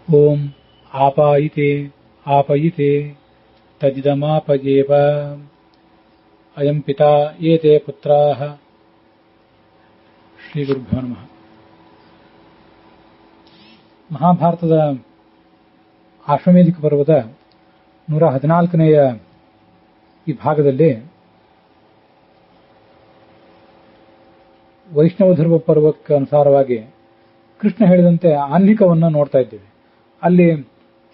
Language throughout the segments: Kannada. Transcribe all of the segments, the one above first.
ಓಂ ಆಪಾಯಿತೆ ಆಪಯಿತೆ ತಜಿದಮಾಪಯೇವ ಅಯಂ ಪಿತಾ ಏತೆ ಪುತ್ರಾಃ. ಶ್ರೀ ಗುರುಭ್ಯೋ ನಮಃ. ಮಹಾಭಾರತದ ಆಶ್ವಮೇಧಿಕ ಪರ್ವದ 114ನೆಯ ಈ ಭಾಗದಲ್ಲಿ ವೈಷ್ಣವ ಧರ್ಮ ಪರ್ವಕ್ಕೆ ಅನುಸಾರವಾಗಿ ಕೃಷ್ಣ ಹೇಳಿದಂತೆ ಆಹ್ನಿಕವನ್ನು ನೋಡ್ತಾ ಇದ್ದೇವೆ. ಅಲ್ಲಿ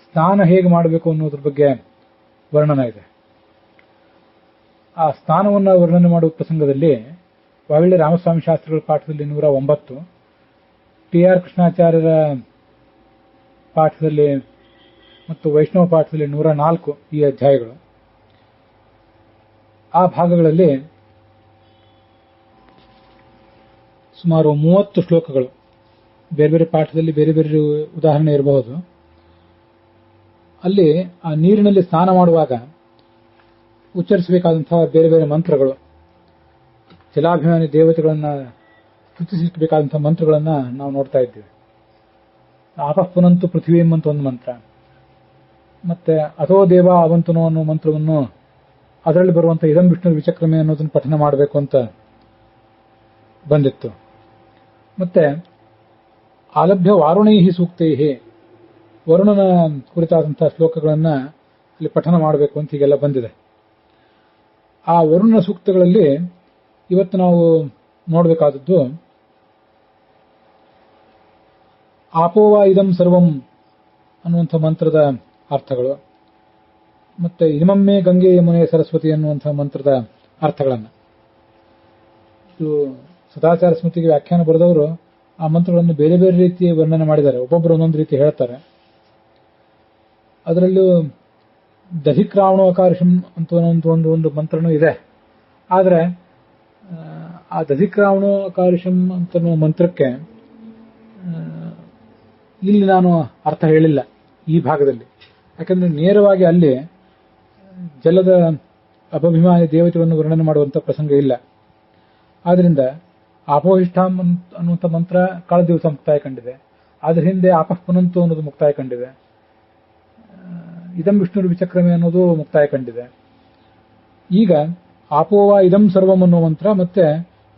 ಸ್ನಾನ ಹೇಗೆ ಮಾಡಬೇಕು ಅನ್ನೋದ್ರ ಬಗ್ಗೆ ವರ್ಣನ ಇದೆ. ಆ ಸ್ನಾನವನ್ನು ವರ್ಣನೆ ಮಾಡುವ ಪ್ರಸಂಗದಲ್ಲಿ ವಾವಿಳ್ಳಿ ರಾಮಸ್ವಾಮಿ ಶಾಸ್ತ್ರಿಗಳ ಪಾಠದಲ್ಲಿ 109, ಟಿ.ಆರ್. ಕೃಷ್ಣಾಚಾರ್ಯರ ಪಾಠದಲ್ಲಿ ಮತ್ತು ವೈಷ್ಣವ ಪಾಠದಲ್ಲಿ 104 ಈ ಅಧ್ಯಾಯಗಳು. ಆ ಭಾಗಗಳಲ್ಲಿ ಸುಮಾರು 30 ಶ್ಲೋಕಗಳು. ಬೇರೆ ಬೇರೆ ಪಾಠದಲ್ಲಿ ಬೇರೆ ಬೇರೆ ಉದಾಹರಣೆ ಇರಬಹುದು. ಅಲ್ಲಿ ಆ ನೀರಿನಲ್ಲಿ ಸ್ನಾನ ಮಾಡುವಾಗ ಉಚ್ಚರಿಸಬೇಕಾದಂತಹ ಬೇರೆ ಬೇರೆ ಮಂತ್ರಗಳು, ಜಲಾಭಿಮಾನಿ ದೇವತೆಗಳನ್ನ ಸ್ತುತಿಸಬೇಕಾದಂತಹ ಮಂತ್ರಗಳನ್ನ ನಾವು ನೋಡ್ತಾ ಇದ್ದೇವೆ. ಆಪಃ ಪುನಂತು ಪೃಥ್ವೀಂ ಅಂತ ಒಂದು ಮಂತ್ರ, ಮತ್ತೆ ಅಥೋ ದೇವ ಅವಂತನೋ ಅನ್ನೋ ಮಂತ್ರವನ್ನು ಅದರಲ್ಲಿ ಬರುವಂತಹ ಇದಂ ವಿಷ್ಣು ವಿಚಕ್ರಮೆ ಅನ್ನೋದನ್ನು ಪಠನ ಮಾಡಬೇಕು ಅಂತ ಬಂದಿತ್ತು. ಮತ್ತೆ ಆಲಭ್ಯ ವಾರುಣೈಹಿ ಸೂಕ್ತೈಹಿ, ವರುಣನ ಕುರಿತಾದಂತಹ ಶ್ಲೋಕಗಳನ್ನ ಅಲ್ಲಿ ಪಠನ ಮಾಡಬೇಕು ಅಂತ ಹೀಗೆಲ್ಲ ಬಂದಿದೆ. ಆ ವರುಣನ ಸೂಕ್ತಗಳಲ್ಲಿ ಇವತ್ತು ನಾವು ನೋಡಬೇಕಾದದ್ದು ಆಪೋವ ಇದಂ ಸರ್ವಂ ಅನ್ನುವಂಥ ಮಂತ್ರದ ಅರ್ಥಗಳು, ಮತ್ತೆ ಇಮಮ್ಮೆ ಗಂಗೆ ಯಮುನೆ ಸರಸ್ವತಿ ಅನ್ನುವಂಥ ಮಂತ್ರದ ಅರ್ಥಗಳನ್ನು. ಇದು ಸದಾಚಾರ ಸ್ಮೃತಿಗೆ ವ್ಯಾಖ್ಯಾನ ಬರೆದವರು ಆ ಮಂತ್ರಗಳನ್ನು ಬೇರೆ ಬೇರೆ ರೀತಿ ವರ್ಣನೆ ಮಾಡಿದ್ದಾರೆ. ಒಬ್ಬೊಬ್ಬರು ಒಂದೊಂದು ರೀತಿ ಹೇಳ್ತಾರೆ. ಅದರಲ್ಲೂ ದಧಿಕ್ರಾವಣೋ ಅಕಾರ್ಷಂ ಅಂತ ಒಂದು ಮಂತ್ರನೂ ಇದೆ. ಆದರೆ ಆ ದಧಿಕ್ರಾವಣೋ ಅಕಾರ್ಷಂ ಅಂತ ಮಂತ್ರಕ್ಕೆ ಇಲ್ಲಿ ನಾನು ಅರ್ಥ ಹೇಳಿಲ್ಲ ಈ ಭಾಗದಲ್ಲಿ. ಯಾಕಂದ್ರೆ ನೇರವಾಗಿ ಅಲ್ಲಿ ಜಲದ ಅಪಭಿಮಾನಿ ದೇವತೆಗಳನ್ನು ವರ್ಣನೆ ಮಾಡುವಂತ ಪ್ರಸಂಗ ಇಲ್ಲ. ಆದ್ರಿಂದ ಆಪೋಹಿಷ್ಠಾಂ ಅನ್ನುವಂಥ ಮಂತ್ರ ಕಳೆದ ದಿವಸ ಮುಕ್ತಾಯ ಕಂಡಿದೆ. ಅದ್ರ ಹಿಂದೆ ಆಪಃ ಪುನಂತು ಅನ್ನೋದು ಮುಕ್ತಾಯ ಕಂಡಿದೆ. ಇದಂ ವಿಷ್ಣು ವಿಚಕ್ರಮೆ ಅನ್ನೋದು ಮುಕ್ತಾಯ ಕಂಡಿದೆ. ಈಗ ಆಪೋವ ಇದಂ ಸರ್ವಂ ಅನ್ನುವ ಮಂತ್ರ ಮತ್ತೆ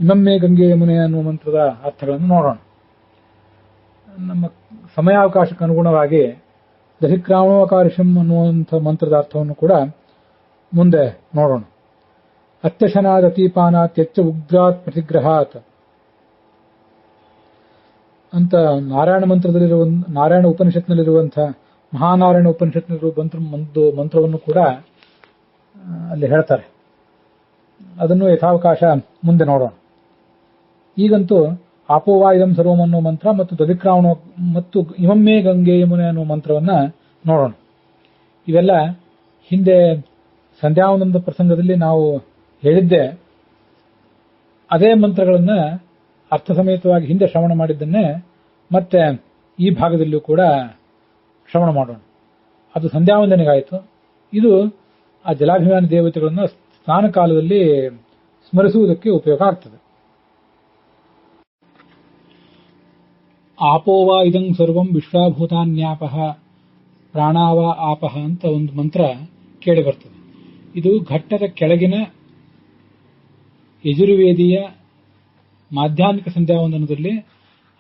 ಇಮಮ್ಮೆ ಗಂಗೆ ಯಮುನೆ ಅನ್ನುವ ಮಂತ್ರದ ಅರ್ಥಗಳನ್ನು ನೋಡೋಣ. ನಮ್ಮ ಸಮಯಾವಕಾಶಕ್ಕೆ ಅನುಗುಣವಾಗಿ ದಹಿಕ್ರಾವಣೋಕಾರಿಷಂ ಅನ್ನುವಂಥ ಮಂತ್ರದ ಅರ್ಥವನ್ನು ಕೂಡ ಮುಂದೆ ನೋಡೋಣ. ಅತ್ಯಶನಾದ್ ಅತೀಪಾನಾತ್ ಯಚ್ಚ ಉಗ್ರಾತ್ ಪ್ರತಿಗ್ರಹಾತ್ ಅಂತ ನಾರಾಯಣ ಉಪನಿಷತ್ನಲ್ಲಿರುವಂತಹ ಮಹಾನಾರಾಯಣ ಉಪನಿಷತ್ನಲ್ಲಿರುವ ಮಂತ್ರವನ್ನು ಕೂಡ ಅಲ್ಲಿ ಹೇಳ್ತಾರೆ. ಅದನ್ನು ಯಥಾವಕಾಶ ಮುಂದೆ ನೋಡೋಣ. ಈಗಂತೂ ಆಪೋವಾ ಇದಂ ಸರ್ವಂ ಅನ್ನೋ ಮಂತ್ರ ಮತ್ತು ದಧಿಕ್ರಾವಣ ಮತ್ತು ಇಮಮ್ಮೆ ಗಂಗೆ ಯಮುನೆ ಅನ್ನೋ ಮಂತ್ರವನ್ನ ನೋಡೋಣ. ಇವೆಲ್ಲ ಹಿಂದೆ ಸಂಧ್ಯಾವಂದನದ ಪ್ರಸಂಗದಲ್ಲಿ ನಾವು ಹೇಳಿದ್ದೆ. ಅದೇ ಮಂತ್ರಗಳನ್ನ ಅರ್ಥ ಸಮೇತವಾಗಿ ಹಿಂದೆ ಶ್ರವಣ ಮಾಡಿದ್ದನ್ನೇ ಮತ್ತೆ ಈ ಭಾಗದಲ್ಲಿಯೂ ಕೂಡ ಶ್ರವಣ ಮಾಡೋಣ. ಅದು ಸಂಧ್ಯಾವಂದನೆಗಾಯಿತು. ಇದು ಆ ಜಲಾಭಿಮಾನಿ ದೇವತೆಗಳನ್ನು ಸ್ನಾನ ಕಾಲದಲ್ಲಿ ಸ್ಮರಿಸುವುದಕ್ಕೆ ಉಪಯೋಗ ಆಗ್ತದೆ. ಆಪೋವಾ ಇದಂ ಸರ್ವಂ ವಿಶ್ವಾಭೂತಾನ್ಯಾಪಃ ಪ್ರಾಣಾವ ಆಪಃ ಅಂತ ಒಂದು ಮಂತ್ರ ಕೇಳಿ ಬರ್ತದೆ. ಇದು ಘಟ್ಟದ ಕೆಳಗಿನ ಯಜುರ್ವೇದಿಯ ಮಾಧ್ಯಾಹ್ನಿಕ ಸಂಧ್ಯಾವಂದನದಲ್ಲಿ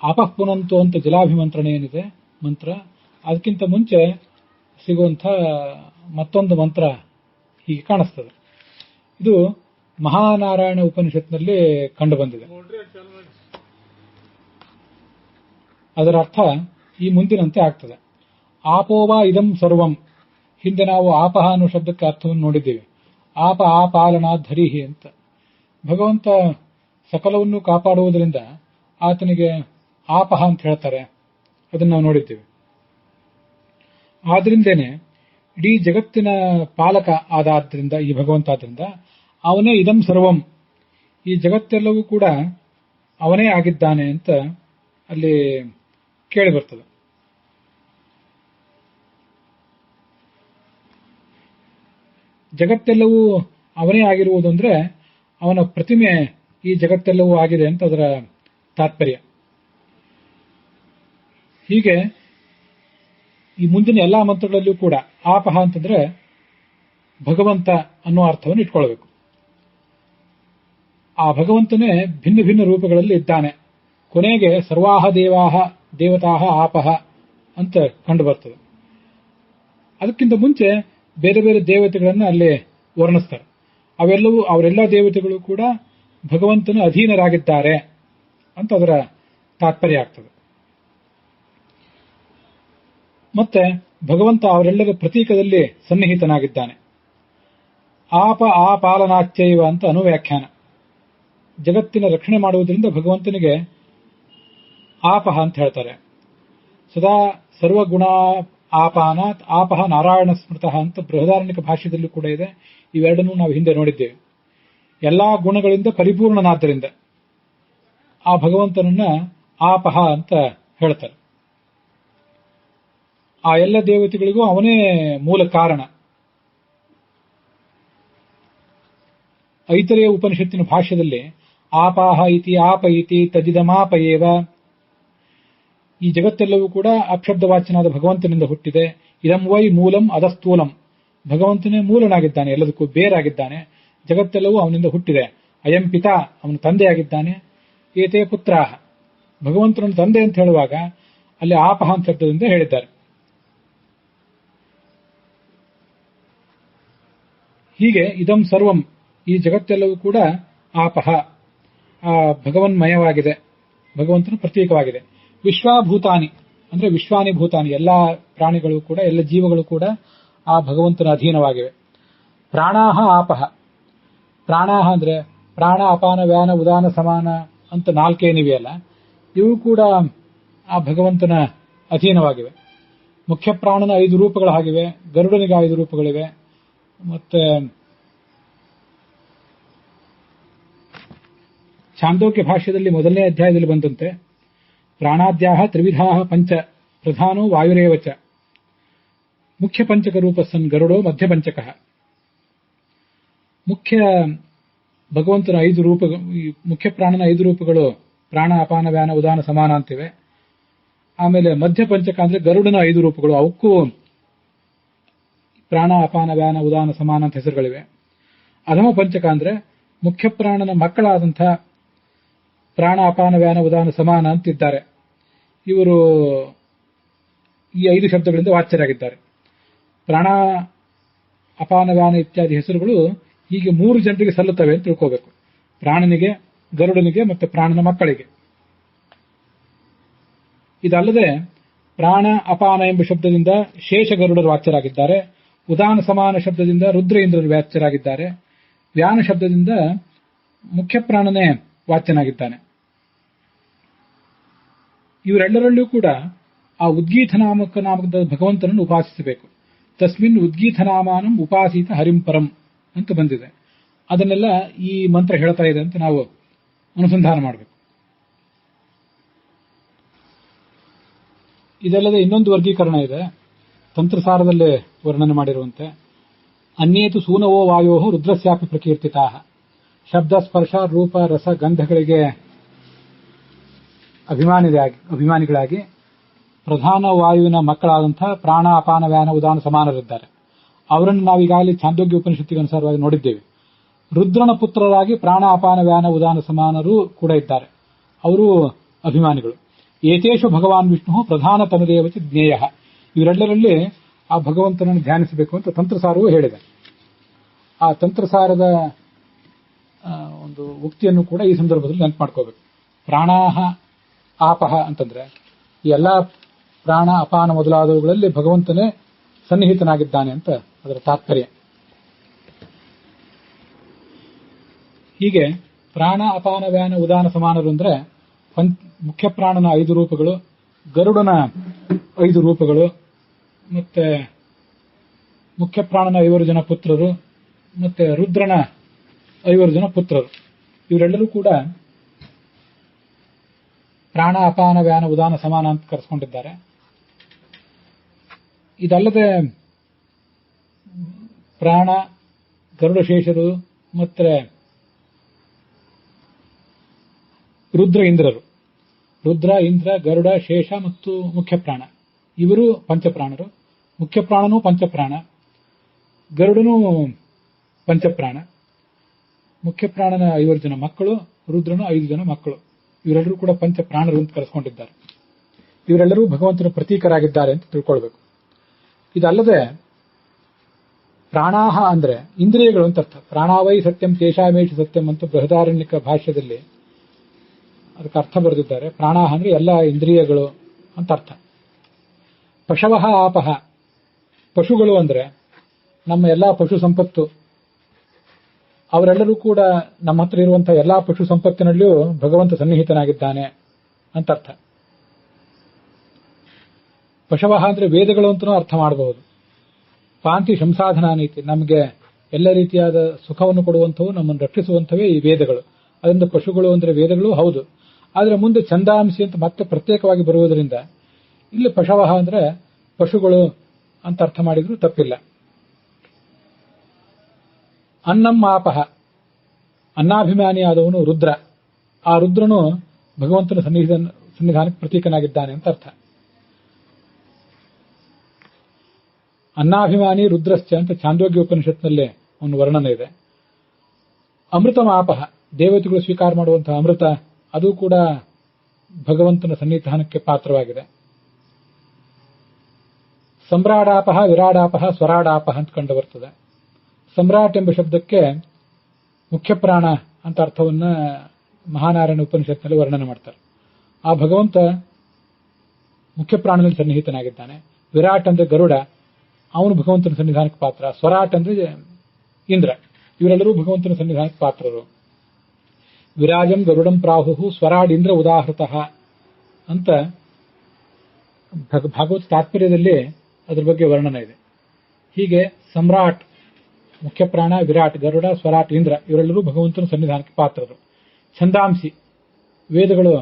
ಆಪಃ ಪುನಂತು ಅಂತ ಜಲಾಭಿಮಂತ್ರಣ ಏನಿದೆ ಮಂತ್ರ, ಅದಕ್ಕಿಂತ ಮುಂಚೆ ಸಿಗುವಂಥ ಮತ್ತೊಂದು ಮಂತ್ರ ಹೀಗೆ ಕಾಣಿಸ್ತದೆ. ಇದು ಮಹಾನಾರಾಯಣ ಉಪನಿಷತ್ನಲ್ಲಿ ಕಂಡು ಬಂದಿದೆ. ಅದರ ಅರ್ಥ ಈ ಮುಂದಿನಂತೆ ಆಗ್ತದೆ. ಆಪೋವಾ ಇದಂ ಸರ್ವಂ. ಹಿಂದೆ ನಾವು ಆಪಹ ಅನ್ನೋ ಶಬ್ದಕ್ಕೆ ಅರ್ಥವನ್ನು ನೋಡಿದ್ದೇವೆ. ಆಪ ಆಪಾಲನಾದ್ ಹರಿಹಿ ಅಂತ. ಭಗವಂತ ಸಕಲವನ್ನು ಕಾಪಾಡುವುದರಿಂದ ಆತನಿಗೆ ಆಪಹ ಅಂತ ಹೇಳ್ತಾರೆ. ಅದನ್ನು ನಾವು ನೋಡಿದ್ದೇವೆ. ಆದ್ರಿಂದೇನೆ ಇಡೀ ಜಗತ್ತಿನ ಪಾಲಕ ಆದಾದ್ರಿಂದ ಈ ಭಗವಂತ ಆದ್ರಿಂದ ಅವನೇ ಇದಂ ಸರ್ವಂ, ಈ ಜಗತ್ತೆಲ್ಲವೂ ಕೂಡ ಅವನೇ ಆಗಿದ್ದಾನೆ ಅಂತ ಅಲ್ಲಿ ಕೇಳಿ ಬರ್ತದೆ. ಜಗತ್ತೆಲ್ಲವೂ ಅವನೇ ಆಗಿರುವುದು ಅಂದ್ರೆ ಅವನ ಪ್ರತಿಮೆ ಈ ಜಗತ್ತೆಲ್ಲವೂ ಆಗಿದೆ ಅಂತ ಅದರ ತಾತ್ಪರ್ಯ. ಹೀಗೆ ಈ ಮುಂದಿನ ಎಲ್ಲಾ ಮಂತ್ರಗಳಲ್ಲಿಯೂ ಕೂಡ ಆಪಹ ಅಂತಂದ್ರೆ ಭಗವಂತ ಅನ್ನೋ ಅರ್ಥವನ್ನು ಇಟ್ಕೊಳ್ಬೇಕು. ಆ ಭಗವಂತನೇ ಭಿನ್ನ ಭಿನ್ನ ರೂಪಗಳಲ್ಲಿ ಇದ್ದಾನೆ. ಕೊನೆಗೆ ಸರ್ವಾಹ ದೇವಾಹ ದೇವತಾಹ ಆಪಹ ಅಂತ ಕಂಡು ಬರ್ತದೆ. ಅದಕ್ಕಿಂತ ಮುಂಚೆ ಬೇರೆ ಬೇರೆ ದೇವತೆಗಳನ್ನ ಅಲ್ಲಿ ವರ್ಣಿಸ್ತಾರೆ. ಅವರೆಲ್ಲ ದೇವತೆಗಳು ಕೂಡ ಭಗವಂತನ ಅಧೀನರಾಗಿದ್ದಾರೆ ಅಂತ ಅದರ ತಾತ್ಪರ್ಯ ಆಗ್ತದೆ. ಮತ್ತೆ ಭಗವಂತ ಅವರೆಲ್ಲರ ಪ್ರತೀಕದಲ್ಲಿ ಸನ್ನಿಹಿತನಾಗಿದ್ದಾನೆ. ಆಪ ಆ ಪಾಲನಾಚ್ಯೈವ ಅಂತ ಅನುವ್ಯಾಖ್ಯಾನ. ಜಗತ್ತಿನ ರಕ್ಷಣೆ ಮಾಡುವುದರಿಂದ ಭಗವಂತನಿಗೆ ಆಪಹ ಅಂತ ಹೇಳ್ತಾರೆ. ಸದಾ ಸರ್ವಗುಣ ಆಪಾನಾತ್ ಆಪಹ ನಾರಾಯಣ ಸ್ಮೃತಃ ಅಂತ ಬೃಹದಾರಣ್ಯಕ ಭಾಷ್ಯದಲ್ಲೂ ಕೂಡ ಇದೆ. ಇವೆರಡನ್ನೂ ನಾವು ಹಿಂದೆ ನೋಡಿದ್ದೇವೆ. ಎಲ್ಲಾ ಗುಣಗಳಿಂದ ಪರಿಪೂರ್ಣನಾದ್ದರಿಂದ ಆ ಭಗವಂತನನ್ನ ಆಪಹ ಅಂತ ಹೇಳ್ತಾರೆ. ಆ ಎಲ್ಲ ದೇವತೆಗಳಿಗೂ ಅವನೇ ಮೂಲ ಕಾರಣ. ಐತರೇಯ ಉಪನಿಷತ್ತಿನ ಭಾಷ್ಯದಲ್ಲಿ ಆಪಾಹ ಇತಿ ಆಪ ಇತಿ ತದಿದಮಾಪಯೇವ, ಈ ಜಗತ್ತೆಲ್ಲವೂ ಕೂಡ ಅಕ್ಷಬ್ದವಾಚ್ಯನಾದ ಭಗವಂತನಿಂದ ಹುಟ್ಟಿದೆ. ಇದಂ ವೈ ಮೂಲಂ ಅಧಸ್ಥೂಲಂ, ಭಗವಂತನೇ ಮೂಲನಾಗಿದ್ದಾನೆ, ಎಲ್ಲದಕ್ಕೂ ಬೇರಾಗಿದ್ದಾನೆ. ಜಗತ್ತೆಲ್ಲವೂ ಅವನಿಂದ ಹುಟ್ಟಿದೆ. ಅಯಂ ಪಿತಾ, ಅವನು ತಂದೆಯಾಗಿದ್ದಾನೆ. ಏತೇ ಪುತ್ರಾಹ, ಭಗವಂತನನ್ನು ತಂದೆ ಅಂತ ಹೇಳುವಾಗ ಅಲ್ಲಿ ಆಪಹ ಅಂತ ಶಬ್ದದಿಂದ ಹೇಳಿದ್ದಾರೆ. ಹೀಗೆ ಇದಂ ಸರ್ವಂ, ಈ ಜಗತ್ತೆಲ್ಲವೂ ಕೂಡ ಆಪಹ, ಆ ಭಗವನ್ಮಯವಾಗಿದೆ, ಭಗವಂತನ ಪ್ರತೀಕವಾಗಿದೆ. ವಿಶ್ವಾಭೂತಾನಿ ಅಂದ್ರೆ ವಿಶ್ವಾನಿ ಭೂತಾನಿ, ಎಲ್ಲಾ ಪ್ರಾಣಿಗಳು ಕೂಡ ಎಲ್ಲ ಜೀವಗಳು ಕೂಡ ಆ ಭಗವಂತನ ಅಧೀನವಾಗಿವೆ. ಪ್ರಾಣಾಹ ಆಪಹ, ಪ್ರಾಣಾಹ ಅಂದ್ರೆ ಪ್ರಾಣ ಅಪಾನ ವ್ಯಾನ ಉದಾನ ಸಮಾನ ಅಂತ ನಾಲ್ಕೇನಿವೆಯಲ್ಲ, ಇವು ಕೂಡ ಆ ಭಗವಂತನ ಅಧೀನವಾಗಿವೆ. ಮುಖ್ಯ ಪ್ರಾಣನ 5 ರೂಪಗಳು ಹಾಗಿವೆ, ಗರುಡನಿಗೆ 5 ರೂಪಗಳಿವೆ. ಮತ್ತೆ ಛಾಂದೋಗ್ಯ ಭಾಷ್ಯದಲ್ಲಿ ಮೊದಲನೇ ಅಧ್ಯಾಯದಲ್ಲಿ ಬಂದಂತೆ ಪ್ರಾಣಾದ್ಯಾಹ ತ್ರಿವಿಧಾಹ ಪಂಚ ಪ್ರಧಾನೋ ವಾಯುರೇವಚ, ಮುಖ್ಯ ಪಂಚಕ ರೂಪ ಸನ್ ಗರುಡೋ ಮಧ್ಯ ಪಂಚಕ. ಮುಖ್ಯ ಭಗವಂತನ 5 ರೂಪ, ಮುಖ್ಯ ಪ್ರಾಣನ 5 ರೂಪಗಳು ಪ್ರಾಣ ಅಪಾನ ವ್ಯಾನ ಉದಾನ ಸಮಾನ ಅಂತಿವೆ. ಆಮೇಲೆ ಮಧ್ಯ ಪಂಚಕ ಅಂದ್ರೆ ಗರುಡನ 5 ರೂಪಗಳು, ಅವಕ್ಕೂ ಪ್ರಾಣ ಅಪಾನ ವ್ಯಾನ ಉದಾನ ಸಮಾನ ಅಂತ ಹೆಸರುಗಳಿವೆ. ಅಧಮ ಪಂಚಕ ಅಂದ್ರೆ ಮುಖ್ಯ ಪ್ರಾಣನ ಮಕ್ಕಳಾದಂಥ ಪ್ರಾಣ ಅಪಾನ ವ್ಯಾನ ಉದಾನ ಸಮಾನ ಅಂತಿದ್ದಾರೆ. ಇವರು ಈ 5 ಶಬ್ದಗಳಿಂದ ವಾಚ್ಯರಾಗಿದ್ದಾರೆ. ಪ್ರಾಣ ಅಪಾನ ವ್ಯಾನ ಇತ್ಯಾದಿ ಹೆಸರುಗಳು ಹೀಗೆ 3 ಜನರಿಗೆ ಸಲ್ಲುತ್ತವೆ ಅಂತ ತಿಳ್ಕೋಬೇಕು. ಪ್ರಾಣನಿಗೆ, ಗರುಡನಿಗೆ ಮತ್ತೆ ಪ್ರಾಣನ ಮಕ್ಕಳಿಗೆ. ಇದಲ್ಲದೆ ಪ್ರಾಣ ಅಪಾನ ಎಂಬ ಶಬ್ದದಿಂದ ಶೇಷ ಗರುಡರು ವಾಚ್ಯರಾಗಿದ್ದಾರೆ. ಉದಾನ ಸಮಾನ ಶಬ್ದದಿಂದ ರುದ್ರ ಇಂದ್ರರು ವಾಚ್ಯರಾಗಿದ್ದಾರೆ. ವ್ಯಾನ ಶಬ್ದದಿಂದ ಮುಖ್ಯ ಪ್ರಾಣನೇ ವಾಚ್ಯನಾಗಿದ್ದಾನೆ. ಇವರೆಲ್ಲರಲ್ಲೂ ಕೂಡ ಆ ಉದ್ಗೀತ ನಾಮಕದ ಭಗವಂತನನ್ನು ಉಪಾಸಿಸಬೇಕು. ತಸ್ಮಿನ್ ಉದ್ಗೀತ ನಾಮಾನಂ ಉಪಾಸೀತ ಹರಿಂಪರಂ ಅಂತ ಬಂದಿದೆ. ಅದನ್ನೆಲ್ಲ ಈ ಮಂತ್ರ ಹೇಳ್ತಾ ಇದೆ ಅಂತ ನಾವು ಅನುಸಂಧಾನ ಮಾಡಬೇಕು. ಇದಲ್ಲದೆ ಇನ್ನೊಂದು ವರ್ಗೀಕರಣ ಇದೆ, ತಂತ್ರಸಾರದಲ್ಲೇ ವರ್ಣನೆ ಮಾಡಿರುವಂತೆ. ಅನ್ಯೇತು ಸೂನವೋ ವಾಯೋ ರುದ್ರಸ್ಯಾಪಿ ಪ್ರಕೀರ್ತಿತಾ, ಶಬ್ದ ಸ್ಪರ್ಶ ರೂಪ ರಸ ಗಂಧಗಳಿಗೆ ಅಭಿಮಾನಿಗಳಾಗಿ ಪ್ರಧಾನ ವಾಯುವಿನ ಮಕ್ಕಳಾದಂತಹ ಪ್ರಾಣ ಅಪಾನ ವ್ಯಾನ ಉದಾನ ಸಮಾನರಿದ್ದಾರೆ. ಅವರನ್ನು ನಾವೀಗಾಗಲೇ ಛಾಂದೋಗ್ಯ ಉಪನಿಷತ್ತಿಗೆ ಅನುಸಾರವಾಗಿ ನೋಡಿದ್ದೇವೆ. ರುದ್ರನ ಪುತ್ರರಾಗಿ ಪ್ರಾಣ ಅಪಾನ ವ್ಯಾನ ಉದಾನ ಸಮಾನರು ಕೂಡ ಇದ್ದಾರೆ, ಅವರು ಅಭಿಮಾನಿಗಳು. ಏತೇಷು ಭಗವಾನ್ ವಿಷ್ಣು ಪ್ರಧಾನ ತನುದೇವಚ ಜ್ಞೇಯ, ಇವರೆಲ್ಲರಲ್ಲಿ ಆ ಭಗವಂತನನ್ನು ಧ್ಯಾನಿಸಬೇಕು ಅಂತ ತಂತ್ರಸಾರವೂ ಹೇಳಿದೆ. ಆ ತಂತ್ರಸಾರದ ಒಂದು ಉಕ್ತಿಯನ್ನು ಕೂಡ ಈ ಸಂದರ್ಭದಲ್ಲಿ ನೆನಪು ಮಾಡ್ಕೋಬೇಕು. ಪ್ರಾಣಾಹ ಆಪಹ ಅಂತಂದ್ರೆ ಈ ಎಲ್ಲಾ ಪ್ರಾಣ ಅಪಾನ ಮೊದಲಾದವುಗಳಲ್ಲಿ ಭಗವಂತನೇ ಸನ್ನಿಹಿತನಾಗಿದ್ದಾನೆ ಅಂತ ಅದರ ತಾತ್ಪರ್ಯ. ಹೀಗೆ ಪ್ರಾಣ ಅಪಾನ ವ್ಯಾನ ಉದಾನ ಸಮಾನರು ಅಂದ್ರೆ ಮುಖ್ಯ ಪ್ರಾಣನ 5 ರೂಪಗಳು, ಗರುಡನ 5 ರೂಪಗಳು, ಮತ್ತೆ ಮುಖ್ಯ ಪ್ರಾಣನ 5 ಜನ ಪುತ್ರರು, ಮತ್ತೆ ರುದ್ರನ 5 ಜನ ಪುತ್ರರು. ಇವರೆಲ್ಲರೂ ಕೂಡ ಪ್ರಾಣ ಅಪಾನ ವ್ಯಾನ ಉದಾನ ಸಮಾನ ಅಂತ ಕರೆಸ್ಕೊಂಡಿದ್ದಾರೆ. ಇದಲ್ಲದೆ ಪ್ರಾಣ, ಗರುಡಶೇಷರು ಮತ್ತೆ ರುದ್ರ ಇಂದ್ರ, ಗರುಡ, ಶೇಷ ಮತ್ತು ಮುಖ್ಯ ಪ್ರಾಣ, ಇವರು ಪಂಚಪ್ರಾಣರು. ಮುಖ್ಯ ಪ್ರಾಣನೂ ಪಂಚಪ್ರಾಣ, ಗರುಡನೂ ಪಂಚಪ್ರಾಣ. ಮುಖ್ಯ ಪ್ರಾಣನ 5 ಜನ ಮಕ್ಕಳು, ರುದ್ರನು 5 ಜನ ಮಕ್ಕಳು. ಇವರೆಲ್ಲರೂ ಕೂಡ ಪಂಚಪ್ರಾಣರು ಅಂತ ಕರೆಸ್ಕೊಂಡಿದ್ದಾರೆ. ಇವರೆಲ್ಲರೂ ಭಗವಂತನ ಪ್ರತೀಕರಾಗಿದ್ದಾರೆ ಅಂತ ತಿಳ್ಕೊಳ್ಬೇಕು. ಇದಲ್ಲದೆ ಪ್ರಾಣಾಹ ಅಂದ್ರೆ ಇಂದ್ರಿಯಗಳು ಅಂತ ಅರ್ಥ. ಪ್ರಾಣಾವೈ ಸತ್ಯಂ ತೇಷಾಮೇಷ ಸತ್ಯಂ ಅಂತ ಬೃಹದಾರಣ್ಯಕ ಭಾಷ್ಯದಲ್ಲಿ ಅದಕ್ಕೆ ಅರ್ಥ ಬರೆದಿದ್ದಾರೆ. ಪ್ರಾಣಾಹ ಅಂದ್ರೆ ಎಲ್ಲ ಇಂದ್ರಿಯಗಳು ಅಂತ ಅರ್ಥ. ಪಶವಃ ಆಪಹ, ಪಶುಗಳು ಅಂದ್ರೆ ನಮ್ಮ ಎಲ್ಲಾ ಪಶು ಸಂಪತ್ತು. ಅವರೆಲ್ಲರೂ ಕೂಡ ನಮ್ಮ ಹತ್ರ ಇರುವಂತಹ ಎಲ್ಲಾ ಪಶು ಸಂಪತ್ತಿನಲ್ಲಿಯೂ ಭಗವಂತ ಸನ್ನಿಹಿತನಾಗಿದ್ದಾನೆ ಅಂತ ಅರ್ಥ. ಪಶವಃ ಅಂದ್ರೆ ವೇದಗಳು ಅಂತಲೂ ಅರ್ಥ ಮಾಡಬಹುದು. ಪಾಂತಿ ಸಂಸಾಧನ ನೀತಿ, ನಮಗೆ ಎಲ್ಲ ರೀತಿಯಾದ ಸುಖವನ್ನು ಕೊಡುವಂಥವು, ನಮ್ಮನ್ನು ರಕ್ಷಿಸುವಂಥವೇ ಈ ವೇದಗಳು. ಅದರಿಂದ ಪಶುಗಳು ಅಂದ್ರೆ ವೇದಗಳು ಹೌದು. ಆದರೆ ಮುಂದೆ ಛಂದಾಂಸಿ ಅಂತ ಮತ್ತೆ ಪ್ರತ್ಯೇಕವಾಗಿ ಬರುವುದರಿಂದ ಇಲ್ಲಿ ಪಶವಃ ಅಂದ್ರೆ ಪಶುಗಳು ಅಂತ ಅರ್ಥ ಮಾಡಿದ್ರು ತಪ್ಪಿಲ್ಲ. ಅನ್ನಂ ಆಪಹ, ಅನ್ನಾಭಿಮಾನಿಯಾದವನು ರುದ್ರ. ಆ ರುದ್ರನು ಭಗವಂತನ ಸನ್ನಿಧಾನಕ್ಕೆ ಪ್ರತೀಕನಾಗಿದ್ದಾನೆ ಅಂತ ಅರ್ಥ. ಅನ್ನಾಭಿಮಾನಿ ರುದ್ರಶ್ಚ ಅಂತ ಛಾಂದೋಗ್ಯ ಉಪನಿಷತ್ನಲ್ಲಿ ಒಂದು ವರ್ಣನೆ ಇದೆ. ಅಮೃತಮಾಪಹ, ದೇವತೆಗಳು ಸ್ವೀಕಾರ ಮಾಡುವಂತಹ ಅಮೃತ, ಅದು ಕೂಡ ಭಗವಂತನ ಸನ್ನಿಧಾನಕ್ಕೆ ಪಾತ್ರವಾಗಿದೆ. ಸಮ್ರಾಡಾಪಹ, ವಿರಾಡಾಪಹ, ಸ್ವರಾಡಾಪಹ ಅಂತ ಕಂಡು ಬರ್ತದೆ. ಸಮ್ರಾಟ್ ಎಂಬ ಶಬ್ದಕ್ಕೆ ಮುಖ್ಯ ಪ್ರಾಣ ಅಂತ ಅರ್ಥವನ್ನ ಮಹಾನಾರಾಯಣ ಉಪನಿಷತ್ನಲ್ಲಿ ವರ್ಣನೆ ಮಾಡ್ತಾರೆ. ಆ ಭಗವಂತ ಮುಖ್ಯ ಪ್ರಾಣನಲ್ಲಿ ಸನ್ನಿಹಿತನಾಗಿದ್ದಾನೆ. ವಿರಾಟ್ ಅಂದ್ರೆ ಗರುಡ, ಅವನು ಭಗವಂತನ ಸನ್ನಿಧಾನಕ್ಕೆ ಪಾತ್ರ. ಸ್ವರಾಟ್ ಅಂದ್ರೆ ಇಂದ್ರ, ಇವರೆಲ್ಲರೂ ಭಗವಂತನ ಸನ್ನಿಧಾನಕ್ಕೆ ಪಾತ್ರರು. ವಿರಾಜಂ ಗರುಡಂ ಪ್ರಾಹು ಸ್ವರಾಡ್ ಇಂದ್ರ ಉದಾಹೃತಃ ಅಂತ ಭಾಗವತ ತಾತ್ಪರ್ಯದಲ್ಲಿ ಅದರ ಬಗ್ಗೆ ವರ್ಣನೆ ಇದೆ. ಹೀಗೆ ಸಮ್ರಾಟ್ ಮುಖ್ಯ ಪ್ರಾಣ, ವಿರಾಟ್ ಗರುಡ, ಸ್ವರಾಟ್ ಇಂದ್ರ, ಇವರೆಲ್ಲರೂ ಭಗವಂತನ ಸನ್ನಿಧಾನಕ್ಕೆ ಪಾತ್ರರು. ಛಂದಾಂಸಿ ವೇದಗಳು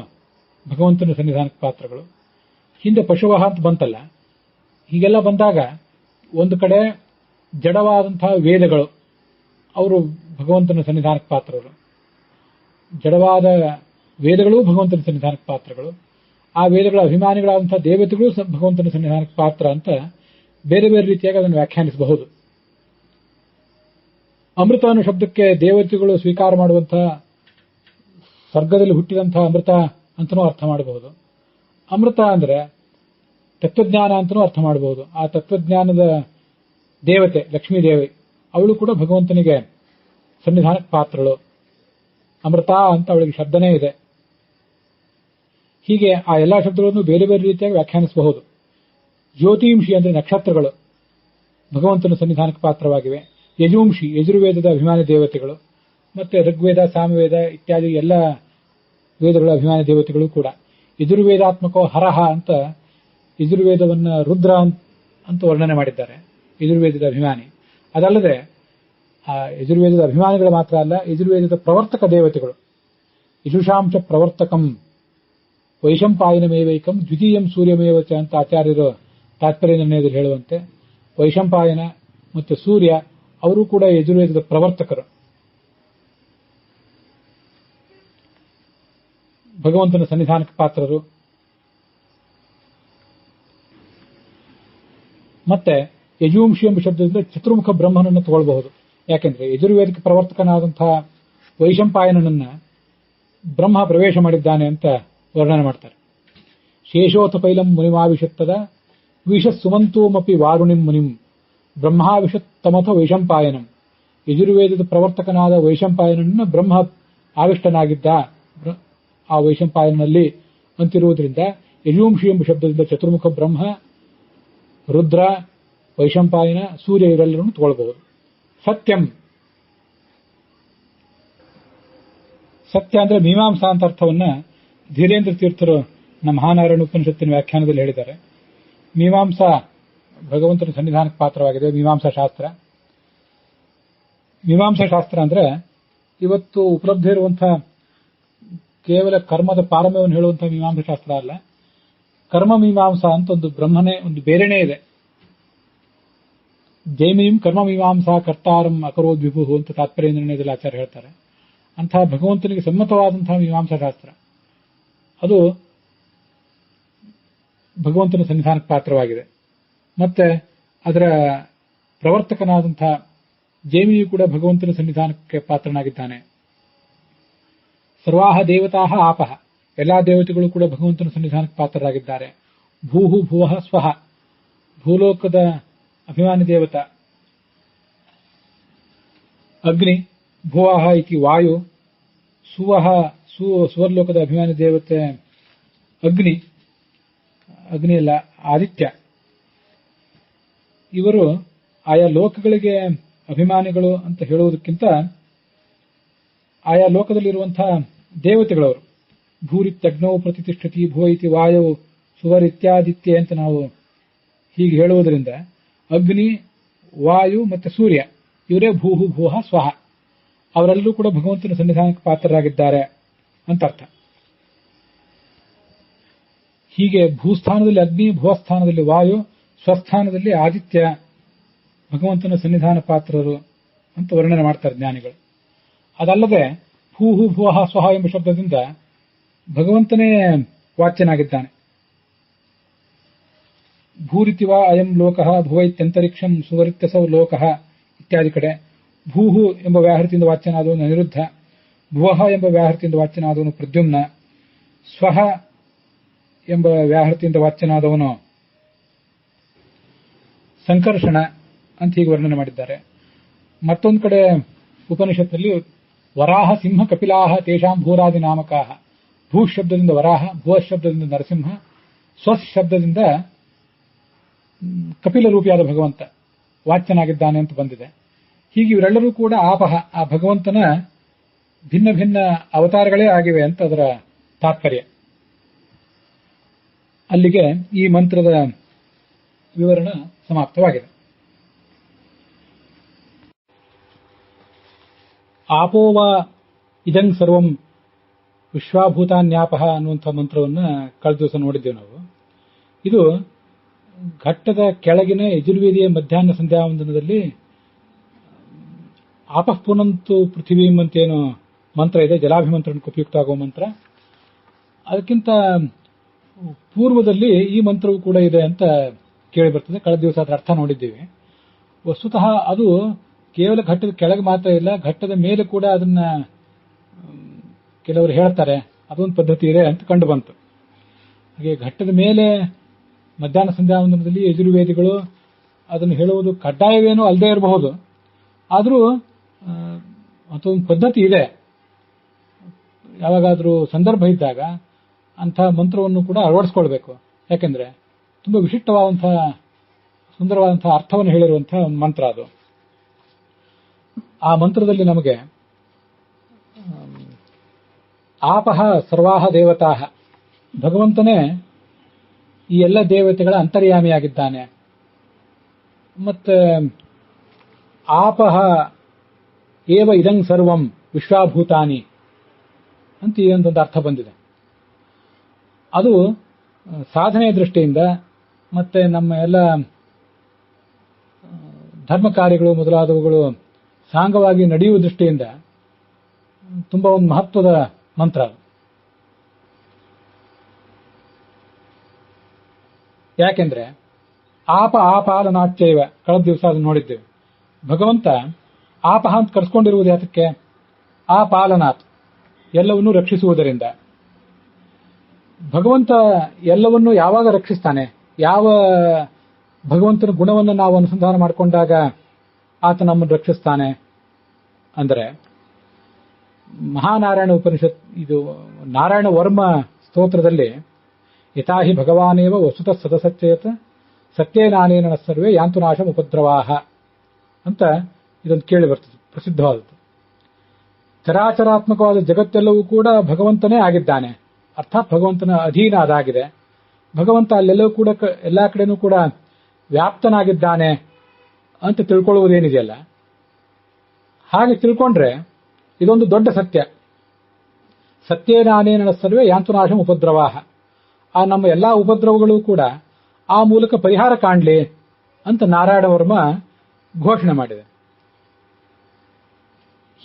ಭಗವಂತನ ಸನ್ನಿಧಾನಕ್ಕೆ ಪಾತ್ರಗಳು. ಹಿಂದೆ ಪಶುವಹ ಅಂತ ಬಂತಲ್ಲ, ಹೀಗೆಲ್ಲ ಬಂದಾಗ ಒಂದು ಕಡೆ ಜಡವಾದಂತಹ ವೇದಗಳು, ಅವರು ಭಗವಂತನ ಸನ್ನಿಧಾನಕ್ಕೆ ಪಾತ್ರರು. ಜಡವಾದ ವೇದಗಳು ಭಗವಂತನ ಸನ್ನಿಧಾನಕ್ಕೆ ಪಾತ್ರಗಳು. ಆ ವೇದಗಳ ಅಭಿಮಾನಿಗಳಾದಂತಹ ದೇವತೆಗಳು ಭಗವಂತನ ಸನ್ನಿಧಾನಕ್ಕೆ ಪಾತ್ರ ಅಂತ ಬೇರೆ ಬೇರೆ ರೀತಿಯಾಗಿ ಅದನ್ನು ವ್ಯಾಖ್ಯಾನಿಸಬಹುದು. ಅಮೃತ ಅನ್ನೋ ಶಬ್ದಕ್ಕೆ ದೇವತೆಗಳು ಸ್ವೀಕಾರ ಮಾಡುವಂತಹ ಸ್ವರ್ಗದಲ್ಲಿ ಹುಟ್ಟಿದಂತಹ ಅಮೃತ ಅಂತನೂ ಅರ್ಥ ಮಾಡಬಹುದು. ಅಮೃತ ಅಂದ್ರೆ ತತ್ವಜ್ಞಾನ ಅಂತನೂ ಅರ್ಥ ಮಾಡಬಹುದು. ಆ ತತ್ವಜ್ಞಾನದ ದೇವತೆ ಲಕ್ಷ್ಮೀ ದೇವಿ, ಅವಳು ಕೂಡ ಭಗವಂತನಿಗೆ ಸನ್ನಿಧಾನಕ್ಕೆ ಪಾತ್ರಳು. ಅಮೃತ ಅಂತ ಅವಳಿಗೆ ಶಬ್ದನೇ ಇದೆ. ಹೀಗೆ ಆ ಎಲ್ಲಾ ಶಬ್ದಗಳನ್ನು ಬೇರೆ ಬೇರೆ ರೀತಿಯಾಗಿ ವ್ಯಾಖ್ಯಾನಿಸಬಹುದು. ಜ್ಯೋತಿಂಷಿ ಅಂದ್ರೆ ನಕ್ಷತ್ರಗಳು ಭಗವಂತನ ಸನ್ನಿಧಾನಕ್ಕೆ ಪಾತ್ರವಾಗಿವೆ. ಯಜುಂಷಿ ಯಜುರ್ವೇದದ ಅಭಿಮಾನಿ ದೇವತೆಗಳು, ಮತ್ತೆ ಋಗ್ವೇದ, ಸಾಮವೇದ ಇತ್ಯಾದಿ ಎಲ್ಲ ವೇದಗಳ ಅಭಿಮಾನಿ ದೇವತೆಗಳು ಕೂಡ. ಯಜುರ್ವೇದಾತ್ಮಕೋ ಹರಹ ಅಂತ ಯಜುರ್ವೇದವನ್ನ ರುದ್ರ ಅಂತ ವರ್ಣನೆ ಮಾಡಿದ್ದಾರೆ, ಯಜುರ್ವೇದದ ಅಭಿಮಾನಿ. ಅದಲ್ಲದೆ ಆ ಯಜುರ್ವೇದದ ಅಭಿಮಾನಿಗಳು ಮಾತ್ರ ಅಲ್ಲ, ಯಜುರ್ವೇದದ ಪ್ರವರ್ತಕ ದೇವತೆಗಳು. ಯಜುಷಾಂಶ ಪ್ರವರ್ತಕಂ ವೈಶಂಪಾಯನಮೇವೈಕಂ ದ್ವಿತೀಯಂ ಸೂರ್ಯಮೇವಚ ಅಂತ ಆಚಾರ್ಯರು ತಾತ್ಪರ್ಯ ನಿರ್ಣಯದಲ್ಲಿ ಹೇಳುವಂತೆ ವೈಶಂಪಾಯನ ಮತ್ತು ಸೂರ್ಯ ಅವರು ಕೂಡ ಯಜುರ್ವೇದದ ಪ್ರವರ್ತಕರು. ಭಗವಂತನ ಸನ್ನಿಧಾನಕ್ಕೆ ಪಾತ್ರರು. ಮತ್ತೆ ಯಜುವಂಶಿ ಎಂಬ ಶಬ್ದದಿಂದ ಚತುರ್ಮುಖ ಬ್ರಹ್ಮನನ್ನು ತಗೊಳ್ಬಹುದು. ಯಾಕೆಂದ್ರೆ ಯಜುರ್ವೇದಕ್ಕೆ ಪ್ರವರ್ತಕನಾದಂತಹ ವೈಶಂಪಾಯನನನ್ನ ಬ್ರಹ್ಮ ಪ್ರವೇಶ ಮಾಡಿದ್ದಾನೆ ಅಂತ ವರ್ಣನೆ ಮಾಡ್ತಾರೆ. ಶೇಷೋಥ ಪೈಲಂ ಮುನಿಮಾವಿಷತ್ತದ ವಿಷ ಸುಮಂತೋಮಪಿ ವಾರುಣಿಂ ಮುನಿಂ ಬ್ರಹ್ಮಾವಿಷತ್ತಮಥ ವೈಶಂಪಾಯನಂ. ಯಜುರ್ವೇದದ ಪ್ರವರ್ತಕನಾದ ವೈಶಂಪಾಯನನ್ನ ಬ್ರಹ್ಮ ಆವಿಷ್ಟನಾಗಿದ್ದ ಆ ವೈಶಂಪಾಯನಲ್ಲಿ ಅಂತಿರುವುದರಿಂದ ಯಜುವಂಶಿ ಎಂಬ ಶಬ್ದದಿಂದ ಚತುರ್ಮುಖ ಬ್ರಹ್ಮ, ರುದ್ರ, ವೈಶಂಪಾಯನ, ಸೂರ್ಯ ಇವರೆಲ್ಲರನ್ನು ತಗೊಳ್ಬಹುದು. ಸತ್ಯಂ, ಸತ್ಯ ಅಂದ್ರೆ ಮೀಮಾಂಸಾ ಅಂತ ಅರ್ಥವನ್ನ ಧೀರೇಂದ್ರ ತೀರ್ಥರು ನಮ್ಮ ಮಹಾನಾರಾಯಣ ಉಪನಿಷತ್ತಿನ ವ್ಯಾಖ್ಯಾನದಲ್ಲಿ ಹೇಳಿದ್ದಾರೆ. ಮೀಮಾಂಸಾ ಭಗವಂತನ ಸನ್ನಿಧಾನಕ್ಕೆ ಪಾತ್ರವಾಗಿದೆ. ಮೀಮಾಂಸಾ ಶಾಸ್ತ್ರ, ಮೀಮಾಂಸಾ ಶಾಸ್ತ್ರ ಅಂದ್ರೆ ಇವತ್ತು ಉಪಲಬ್ಧ ಇರುವಂತಹ ಕೇವಲ ಕರ್ಮದ ಪಾರಮ್ಯವನ್ನು ಹೇಳುವಂತಹ ಮೀಮಾಂಸಾ ಶಾಸ್ತ್ರ ಅಲ್ಲ, ಕರ್ಮ ಮೀಮಾಂಸಾ ಅಂತ ಒಂದು ಬ್ರಹ್ಮನೇ ಒಂದು ಬೇರೆನೇ ಇದೆ. ಜೈಮಿನಿಂ ಕರ್ಮ ಮೀಮಾಂಸಾ ಕರ್ತಾರಂ ಅಕರೋದ್ ವಿಭು ಅಂತ ತಾತ್ಪರ್ಯ ನಿರ್ಣಯದಲ್ಲಿ ಆಚಾರ್ಯ ಹೇಳ್ತಾರೆ. ಅಂತಹ ಭಗವಂತನಿಗೆ ಸಮ್ಮತವಾದಂತಹ ಮೀಮಾಂಸಾ ಶಾಸ್ತ್ರ ಅದು ಭಗವಂತನ ಸನ್ನಿಧಾನಕ್ಕೆ ಪಾತ್ರವಾಗಿದೆ. ಮತ್ತೆ ಅದರ ಪ್ರವರ್ತಕನಾದಂತಹ ಜೇಮಿಯು ಕೂಡ ಭಗವಂತನ ಸನ್ನಿಧಾನಕ್ಕೆ ಪಾತ್ರನಾಗಿದ್ದಾನೆ. ಸರ್ವಾಹ ದೇವತಾಹ ಆಪಹ, ಎಲ್ಲಾ ದೇವತೆಗಳು ಕೂಡ ಭಗವಂತನ ಸನ್ನಿಧಾನಕ್ಕೆ ಪಾತ್ರರಾಗಿದ್ದಾರೆ. ಭೂಹು ಭುವಃ ಸ್ವಹ, ಭೂಲೋಕದ ಅಭಿಮಾನಿ ದೇವತ ಅಗ್ನಿ, ಭುವಃ ಇತಿ ವಾಯು, ಸುವಹ ಸುವರ್ಲೋಕದ ಅಭಿಮಾನಿ ದೇವತೆ ಅಗ್ನಿಯಲ್ಲ ಆದಿತ್ಯ. ಇವರು ಆಯಾ ಲೋಕಗಳಿಗೆ ಅಭಿಮಾನಿಗಳು ಅಂತ ಹೇಳುವುದಕ್ಕಿಂತ ಆಯಾ ಲೋಕದಲ್ಲಿರುವಂತಹ ದೇವತೆಗಳವರು. ಭೂರಿತ್ಯಗ್ನೌ ಪ್ರತಿಷ್ಠತಿ, ಭೂ ಇತಿ ವಾಯು ಸುವರಿತ್ಯಾದಿತ್ಯ ಅಂತ ನಾವು ಹೀಗೆ ಹೇಳುವುದರಿಂದ ಅಗ್ನಿ, ವಾಯು ಮತ್ತೆ ಸೂರ್ಯ ಇವರೇ ಭೂಹು ಭೂಹ ಸ್ವಹ, ಅವರೆಲ್ಲರೂ ಕೂಡ ಭಗವಂತನ ಸನ್ನಿಧಾನಕ್ಕೆ ಪಾತ್ರರಾಗಿದ್ದಾರೆ ಅಂತ ಅರ್ಥ. ಹೀಗೆ ಭೂಸ್ಥಾನದಲ್ಲಿ ಅಗ್ನಿ, ಭುವಸ್ಥಾನದಲ್ಲಿ ವಾಯು, ಸ್ವಸ್ಥಾನದಲ್ಲಿ ಆದಿತ್ಯ ಭಗವಂತನ ಸನ್ನಿಧಾನ ಪಾತ್ರರು ಅಂತ ವರ್ಣನೆ ಮಾಡ್ತಾರೆ ಜ್ಞಾನಿಗಳು. ಅದಲ್ಲದೆ ಭೂಹು ಭುವಃ ಸ್ವಹ ಎಂಬ ಶಬ್ದದಿಂದ ಭಗವಂತನೇ ವಾಚ್ಯನಾಗಿದ್ದಾನೆ. ಭೂರಿತಿವ ಅಯಂ ಲೋಕಃ ಭುವೈತ್ಯಂತರಿಕ್ಷಂ ಸುವರಿತ್ಯಸೌ ಲೋಕಃ ಇತ್ಯಾದಿ ಕಡೆ ಭೂಹು ಎಂಬ ವ್ಯಾಹೃತಿಯಿಂದ ವಾಚ್ಯನಾದವನು ಅನಿರುದ್ಧ, ಭುವಃ ಎಂಬ ವ್ಯಾಹೃತಿಯಿಂದ ವಾಚ್ಯನಾದವನು ಪ್ರದ್ಯುಮ್ನ, ಸ್ವಹ ಎಂಬ ವ್ಯಾಹೃತಿಯಿಂದ ವಾಚ್ಯನಾದವನು ಸಂಕರ್ಷಣ ಅಂತ ಹೀಗೆ ವರ್ಣನೆ ಮಾಡಿದ್ದಾರೆ. ಮತ್ತೊಂದು ಕಡೆ ಉಪನಿಷತ್ನಲ್ಲಿ ವರಾಹ ಸಿಂಹ ಕಪಿಲಾಹ ತೇಷಾಂ ಭೂರಾದಿ ನಾಮಕಾಹ, ಭೂ ಶಬ್ದದಿಂದ ವರಾಹ, ಭುವ ಶಬ್ದದಿಂದ ನರಸಿಂಹ, ಸ್ವಸ್ ಶಬ್ದದಿಂದ ಕಪಿಲ ರೂಪಿಯಾದ ಭಗವಂತ ವಾಚ್ಯನಾಗಿದ್ದಾನೆ ಅಂತ ಬಂದಿದೆ. ಹೀಗೆ ಇವರೆಲ್ಲರೂ ಕೂಡ ಆಪಹ, ಆ ಭಗವಂತನ ಭಿನ್ನ ಭಿನ್ನ ಅವತಾರಗಳೇ ಆಗಿವೆ ಅಂತ ಅದರ ತಾತ್ಪರ್ಯ. ಅಲ್ಲಿಗೆ ಈ ಮಂತ್ರದ ವಿವರಣ ಸಮಾಪ್ತವಾಗಿದೆ. ಆಪೋವ ಇದಂ ಸರ್ವಂ ವಿಶ್ವಾಭೂತಾನ್ಯಾಪಹ ಅನ್ನುವಂಥ ಮಂತ್ರವನ್ನು ಕಳೆದ ದಿವಸ ನೋಡಿದ್ದೇವೆ ನಾವು. ಇದು ಘಟ್ಟದ ಕೆಳಗಿನ ಯಜುರ್ವೇದಿಯ ಮಧ್ಯಾಹ್ನ ಸಂಧ್ಯಾವಂದನದಲ್ಲಿ ಆಪಃ ಪುನಂತು ಪೃಥಿವೀಂ ಅಂತೇನು ಮಂತ್ರ ಇದೆ, ಜಲಾಭಿಮಂತ್ರಣಕ್ಕೆ ಉಪಯುಕ್ತ ಆಗುವ ಮಂತ್ರ. ಅದಕ್ಕಿಂತ ಪೂರ್ವದಲ್ಲಿ ಈ ಮಂತ್ರವೂ ಕೂಡ ಇದೆ ಅಂತ ಕೇಳಿ ಬರ್ತದೆ. ಕಳೆದ ದಿವಸ ಅದರ ಅರ್ಥ ನೋಡಿದ್ದೇವೆ. ವಸ್ತುತಃ ಅದು ಕೇವಲ ಘಟ್ಟದ ಕೆಳಗೆ ಮಾತ್ರ ಇಲ್ಲ, ಘಟ್ಟದ ಮೇಲೆ ಕೂಡ ಅದನ್ನ ಕೆಲವರು ಹೇಳ್ತಾರೆ, ಅದೊಂದು ಪದ್ಧತಿ ಇದೆ ಅಂತ ಕಂಡು ಬಂತು. ಹಾಗೆ ಘಟ್ಟದ ಮೇಲೆ ಮಧ್ಯಾಹ್ನ ಸಂಧ್ಯಾವಂದನದಲ್ಲಿ ಯಜುರ್ವೇದಿಗಳು ಅದನ್ನು ಹೇಳುವುದು ಕಡ್ಡಾಯವೇನೂ ಅಲ್ಲದೆ ಇರಬಹುದು, ಆದರೂ ಮತ್ತೊಂದು ಪದ್ಧತಿ ಇದೆ. ಯಾವಾಗಾದರೂ ಸಂದರ್ಭ ಇದ್ದಾಗ ಅಂಥ ಮಂತ್ರವನ್ನು ಕೂಡ ಅಳವಡಿಸ್ಕೊಳ್ಬೇಕು. ಯಾಕೆಂದ್ರೆ ತುಂಬಾ ವಿಶಿಷ್ಟವಾದಂತಹ ಸುಂದರವಾದಂತಹ ಅರ್ಥವನ್ನು ಹೇಳಿರುವಂತಹ ಒಂದು ಮಂತ್ರ ಅದು. ಆ ಮಂತ್ರದಲ್ಲಿ ನಮಗೆ ಆಪಹ ಸರ್ವಾಹ ದೇವತಾಹ, ಭಗವಂತನೇ ಈ ಎಲ್ಲ ದೇವತೆಗಳ ಅಂತರ್ಯಾಮಿಯಾಗಿದ್ದಾನೆ. ಮತ್ತೆ ಆಪಹ ಏವ ಇದಂ ಸರ್ವಂ ವಿಶ್ವಾಭೂತಾನಿ ಅಂತ ಈ ಒಂದು ಅರ್ಥ ಬಂದಿದೆ. ಅದು ಸಾಧನೆಯ ದೃಷ್ಟಿಯಿಂದ ಮತ್ತೆ ನಮ್ಮ ಎಲ್ಲ ಧರ್ಮ ಕಾರ್ಯಗಳು ಮೊದಲಾದವುಗಳು ಸಾಂಗವಾಗಿ ನಡೆಯುವ ದೃಷ್ಟಿಯಿಂದ ತುಂಬಾ ಒಂದು ಮಹತ್ವದ ಮಂತ್ರ. ಯಾಕೆಂದ್ರೆ ಆಪಾಲನಾಚ್ಯವ ಕಳೆದ ದಿವಸ ಅದನ್ನು ನೋಡಿದ್ದೇವೆ. ಭಗವಂತ ಆಪಹ ಅಂತ ಕರೆಸ್ಕೊಂಡಿರುವುದು ಯಾತಕ್ಕೆ? ಆಪಾಲನಾಥ್, ಎಲ್ಲವನ್ನೂ ರಕ್ಷಿಸುವುದರಿಂದ. ಭಗವಂತ ಎಲ್ಲವನ್ನೂ ಯಾವಾಗ ರಕ್ಷಿಸ್ತಾನೆ? ಯಾವ ಭಗವಂತನ ಗುಣವನ್ನು ನಾವು ಅನುಸಂಧಾನ ಮಾಡಿಕೊಂಡಾಗ ಆತ ನಮ್ಮನ್ನು ರಕ್ಷಿಸ್ತಾನೆ ಅಂದರೆ, ಮಹಾನಾರಾಯಣ ಉಪನಿಷತ್, ಇದು ನಾರಾಯಣ ವರ್ಮ ಸ್ತೋತ್ರದಲ್ಲಿ ಯಥಾಹಿ ಭಗವಾನೇವ ವಸ್ತುತಃ ಸದಸತ್ಯೇತ ಸತ್ಯೇನಾನೇನ ಸರ್ವೇ ಯಾಂತು ನಾಶಂ ಉಪದ್ರವಾಹ ಅಂತ ಇದೊಂದು ಕೇಳಿ ಬರ್ತದೆ, ಪ್ರಸಿದ್ಧವಾದದ್ದು. ಚರಾಚರಾತ್ಮಕವಾದ ಜಗತ್ತೆಲ್ಲವೂ ಕೂಡ ಭಗವಂತನೇ ಆಗಿದ್ದಾನೆ, ಅರ್ಥಾತ್ ಭಗವಂತನ ಅಧೀನ ಅದಾಗಿದೆ. ಭಗವಂತ ಅಲ್ಲೆಲ್ಲವೂ ಕೂಡ ಎಲ್ಲಾ ಕಡೆನೂ ಕೂಡ ವ್ಯಾಪ್ತನಾಗಿದ್ದಾನೆ ಅಂತ ತಿಳ್ಕೊಳ್ಳುವುದೇನಿದೆಯಲ್ಲ, ಹಾಗೆ ತಿಳ್ಕೊಂಡ್ರೆ ಇದೊಂದು ದೊಡ್ಡ ಸತ್ಯ. ಸತ್ಯೇನಾನೇನ ಸರ್ವೇ ಯಾಂತು ನಾಶಂ ಉಪದ್ರವಾಹ, ಆ ನಮ್ಮ ಎಲ್ಲಾ ಉಪದ್ರವಗಳು ಕೂಡ ಆ ಮೂಲಕ ಪರಿಹಾರ ಕಾಣಲಿ ಅಂತ ನಾರಾಯಣ ವರ್ಮ ಘೋಷಣೆ ಮಾಡಿದೆ.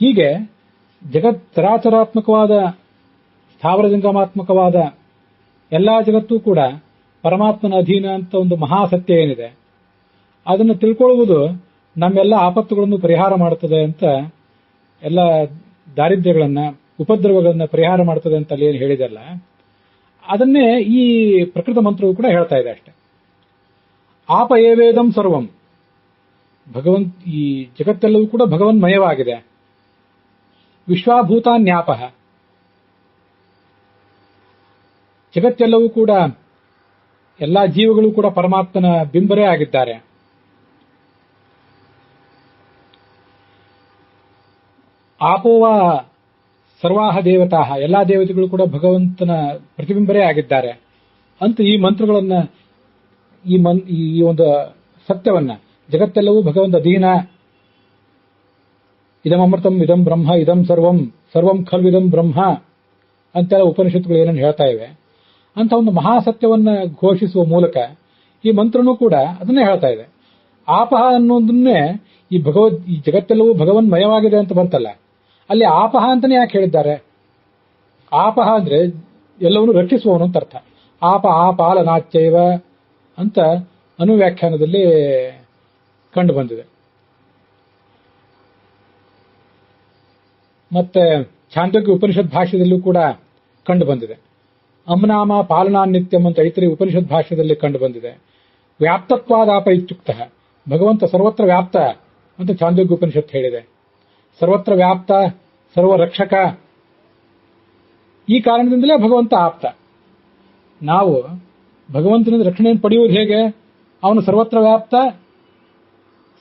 ಹೀಗೆ ಜಗತ್ ಚರಾಚರಾತ್ಮಕವಾದ ಸ್ಥಾವರ ಜಂಗಮಾತ್ಮಕವಾದ ಎಲ್ಲಾ ಜಗತ್ತೂ ಕೂಡ ಪರಮಾತ್ಮನ ಅಧೀನ ಅಂತ ಒಂದು ಮಹಾಸತ್ಯ ಏನಿದೆ, ಅದನ್ನು ತಿಳ್ಕೊಳ್ಳುವುದು ನಮ್ಮೆಲ್ಲ ಆಪತ್ತುಗಳನ್ನು ಪರಿಹಾರ ಮಾಡುತ್ತದೆ ಅಂತ, ಎಲ್ಲ ದಾರಿದ್ರ್ಯಗಳನ್ನ ಉಪದ್ರವಗಳನ್ನ ಪರಿಹಾರ ಮಾಡುತ್ತದೆ ಅಂತ ಅಲ್ಲಿ ಏನು ಹೇಳಿದಲ್ಲ, ಅದನ್ನೇ ಈ ಪ್ರಕೃತ ಮಂತ್ರವು ಕೂಡ ಹೇಳ್ತಾ ಇದೆ ಅಷ್ಟೆ. ಆಪ ಏವೇದಂ ಸರ್ವಂ, ಈ ಜಗತ್ತೆಲ್ಲವೂ ಕೂಡ ಭಗವನ್ಮಯವಾಗಿದೆ. ವಿಶ್ವಾಭೂತಾನ್ಯಾಪ, ಜಗತ್ತೆಲ್ಲವೂ ಕೂಡ ಎಲ್ಲಾ ಜೀವಗಳು ಕೂಡ ಪರಮಾತ್ಮನ ಬಿಂಬರೇ ಆಗಿದ್ದಾರೆ. ಆಪೋವ ಸರ್ವಾಹ ದೇವತಾ, ಎಲ್ಲಾ ದೇವತೆಗಳು ಕೂಡ ಭಗವಂತನ ಪ್ರತಿಬಿಂಬರೇ ಆಗಿದ್ದಾರೆ ಅಂತ ಈ ಮಂತ್ರಗಳನ್ನ, ಈ ಒಂದು ಸತ್ಯವನ್ನ, ಜಗತ್ತೆಲ್ಲವೂ ಭಗವಂತ ಅಧೀನ, ಇದಮೃತಂ ಇದಂ ಬ್ರಹ್ಮ ಇದಂ ಸರ್ವಂ ಸರ್ವಂ ಖಲ್ವಿದಂ ಬ್ರಹ್ಮ ಅಂತೆಲ್ಲ ಉಪನಿಷತ್ತುಗಳು ಏನನ್ನು ಹೇಳ್ತಾ ಇವೆ ಅಂತ ಒಂದು ಮಹಾಸತ್ಯವನ್ನ ಘೋಷಿಸುವ ಮೂಲಕ ಈ ಮಂತ್ರನೂ ಕೂಡ ಅದನ್ನೇ ಹೇಳ್ತಾ ಇದೆ. ಆಪಹ ಅನ್ನೋದನ್ನೇ ಈ ಜಗತ್ತೆಲ್ಲವೂ ಭಗವನ್ಮಯವಾಗಿದೆ ಅಂತ ಬಂತಲ್ಲ, ಅಲ್ಲಿ ಆಪಹ ಅಂತಾನೆ ಯಾಕೆ ಹೇಳಿದ್ದಾರೆ? ಆಪಹ ಅಂದ್ರೆ ಎಲ್ಲವನ್ನೂ ರಕ್ಷಿಸುವವನು ಅಂತ ಅರ್ಥ. ಆಪ ಆಪಾಲನಾಚ್ಯೈವ ಅಂತ ಅನುವ್ಯಾಖ್ಯಾನದಲ್ಲಿ ಕಂಡು ಬಂದಿದೆ. ಮತ್ತೆ ಛಾಂದೋಗ್ಯ ಉಪನಿಷತ್ ಭಾಷ್ಯದಲ್ಲೂ ಕೂಡ ಕಂಡು ಬಂದಿದೆ. ಅಮ್ನಾಮ ಪಾಲನಾನ್ನಿತ್ಯಂ ಅಂತ ಐತರಿ ಉಪನಿಷತ್ ಭಾಷ್ಯದಲ್ಲಿ ಕಂಡು ಬಂದಿದೆ. ವ್ಯಾಪ್ತತ್ವಾದಾಪ ಇತ್ಯುಕ್ತ, ಭಗವಂತ ಸರ್ವತ್ರ ವ್ಯಾಪ್ತ ಅಂತ ಛಾಂದೋಗ್ಯ ಉಪನಿಷತ್ ಹೇಳಿದೆ. ಸರ್ವತ್ರ ವ್ಯಾಪ್ತ, ಸರ್ವರಕ್ಷಕ, ಈ ಕಾರಣದಿಂದಲೇ ಭಗವಂತ ಆಪ್ತ. ನಾವು ಭಗವಂತನಿಂದ ರಕ್ಷಣೆಯನ್ನು ಪಡೆಯುವುದು ಹೇಗೆ? ಅವನು ಸರ್ವತ್ರ ವ್ಯಾಪ್ತ,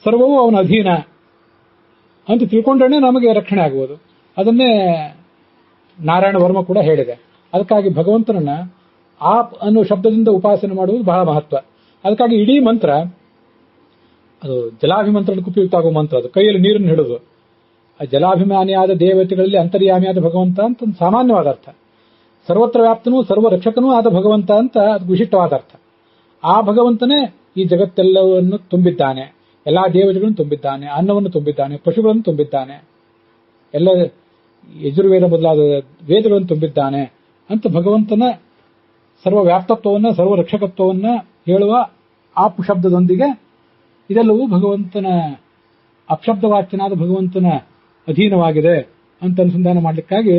ಸರ್ವವೂ ಅವನ ಅಧೀನ ಅಂತ ತಿಳ್ಕೊಂಡ್ರೆ ನಮಗೆ ರಕ್ಷಣೆ ಆಗುವುದು. ಅದನ್ನೇ ನಾರಾಯಣ ವರ್ಮ ಕೂಡ ಹೇಳಿದೆ. ಅದಕ್ಕಾಗಿ ಭಗವಂತನನ್ನ ಆಪ್ ಅನ್ನೋ ಶಬ್ದದಿಂದ ಉಪಾಸನೆ ಮಾಡುವುದು ಬಹಳ ಮಹತ್ವ. ಅದಕ್ಕಾಗಿ ಇಡೀ ಮಂತ್ರ ಅದು ಜಲಾಭಿಮಂತ್ರಣಕ್ಕೆ ಉಪಯುಕ್ತ ಆಗುವ ಮಂತ್ರ. ಅದು ಕೈಯಲ್ಲಿ ನೀರನ್ನು ಹಿಡಿದು ಆ ಜಲಾಭಿಮಾನಿಯಾದ ದೇವತೆಗಳಲ್ಲಿ ಅಂತರ್ಯಾಮಿಯಾದ ಭಗವಂತ ಅಂತ ಒಂದು ಸಾಮಾನ್ಯವಾದ ಅರ್ಥ. ಸರ್ವತ್ರ ವ್ಯಾಪ್ತನೂ ಸರ್ವ ರಕ್ಷಕನೂ ಆದ ಭಗವಂತ ಅಂತ ಅದು ವಿಶಿಷ್ಟವಾದ ಅರ್ಥ. ಆ ಭಗವಂತನೇ ಈ ಜಗತ್ತೆಲ್ಲವನ್ನು ತುಂಬಿದ್ದಾನೆ, ಎಲ್ಲಾ ದೇವತೆಗಳನ್ನು ತುಂಬಿದ್ದಾನೆ, ಅನ್ನವನ್ನು ತುಂಬಿದ್ದಾನೆ, ಪಶುಗಳನ್ನು ತುಂಬಿದ್ದಾನೆ, ಎಲ್ಲ ಯಜುರ್ವೇದ ಮೊದಲಾದ ವೇದಗಳನ್ನು ತುಂಬಿದ್ದಾನೆ ಅಂತ ಭಗವಂತನ ಸರ್ವ ವ್ಯಾಪ್ತತ್ವವನ್ನ ಸರ್ವ ರಕ್ಷಕತ್ವವನ್ನ ಹೇಳುವ ಆಪ್ ಶಬ್ದದೊಂದಿಗೆ ಇದೆಲ್ಲವೂ ಭಗವಂತನ ಅಪಶಬ್ದವಾಚ್ಯನಾದ ಭಗವಂತನ ಅಧೀನವಾಗಿದೆ ಅಂತ ಅನುಸಂಧಾನ ಮಾಡಲಿಕ್ಕಾಗಿ